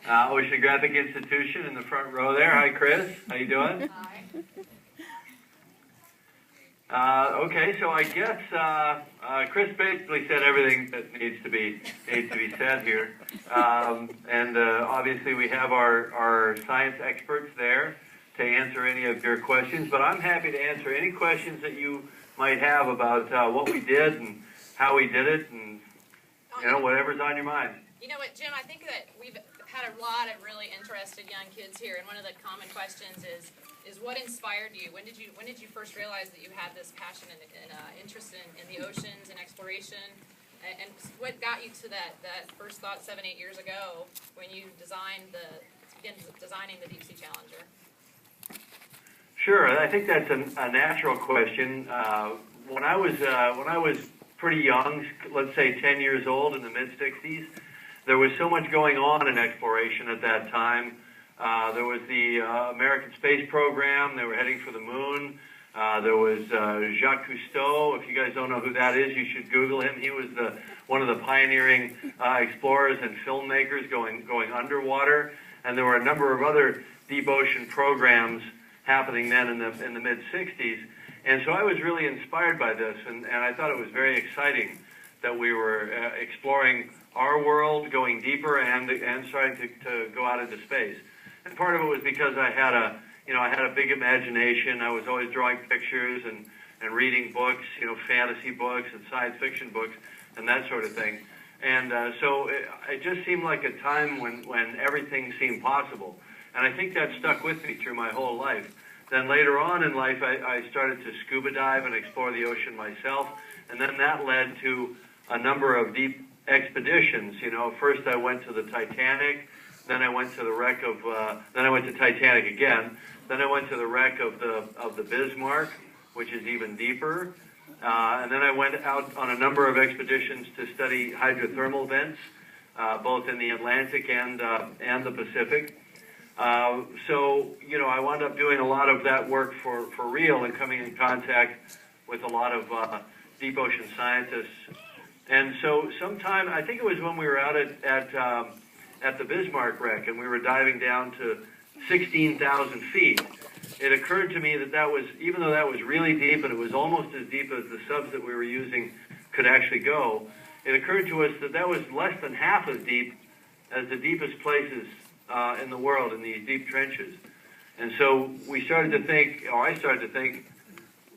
Oceanographic Institution in the front row there. Hi, Chris. How you doing? Hi. Okay, so I guess Chris basically said everything that needs to be said here, and obviously we have our science experts there to answer any of your questions. But I'm happy to answer any questions that you might have about what we did and how we did it, and whatever's on your mind. You know what, Jim? I think that we've had a lot of really interested young kids here, and one of the common questions is what inspired you? When did you first realize that you had this passion and interest in the oceans and exploration? And what got you to that first thought 7-8 years ago when you began designing the Deep Sea Challenger? Sure, I think that's a natural question. When I was pretty young, let's say 10 years old in the mid-60s, there was so much going on in exploration at that time. There was the American space program. They were heading for the moon. There was Jacques Cousteau. If you guys don't know who that is, you should Google him. He was one of the pioneering explorers and filmmakers going underwater. And there were a number of other deep ocean programs happening then in the mid-60s. And so I was really inspired by this, and I thought it was very exciting that we were exploring our world, going deeper, and starting to go out into space. And part of it was because I had a big imagination. I was always drawing pictures and reading books, fantasy books and science fiction books and that sort of thing. And so it just seemed like a time when everything seemed possible. And I think that stuck with me through my whole life. Then later on in life, I started to scuba dive and explore the ocean myself, and then that led to a number of deep expeditions. First I went to the Titanic, then I went to the wreck of, then I went to Titanic again, then I went to the wreck of the Bismarck, which is even deeper, and then I went out on a number of expeditions to study hydrothermal vents, both in the Atlantic and the Pacific. So I wound up doing a lot of that work for real and coming in contact with a lot of deep ocean scientists. And so sometime, I think it was when we were out at the Bismarck wreck and we were diving down to 16,000 feet, it occurred to me that was, even though that was really deep and it was almost as deep as the subs that we were using could actually go, it occurred to us that was less than half as deep as the deepest places in the world, in these deep trenches. And so I started to think,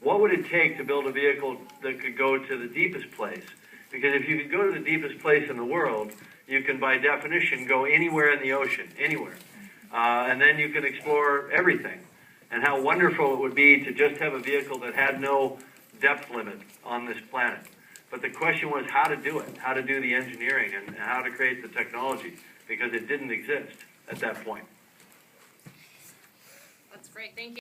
what would it take to build a vehicle that could go to the deepest place? Because if you could go to the deepest place in the world, you can, by definition, go anywhere in the ocean, anywhere. And then you can explore everything. And how wonderful it would be to just have a vehicle that had no depth limit on this planet. But the question was how to do it, how to do the engineering, and how to create the technology, because it didn't exist at that point. That's great. Thank you.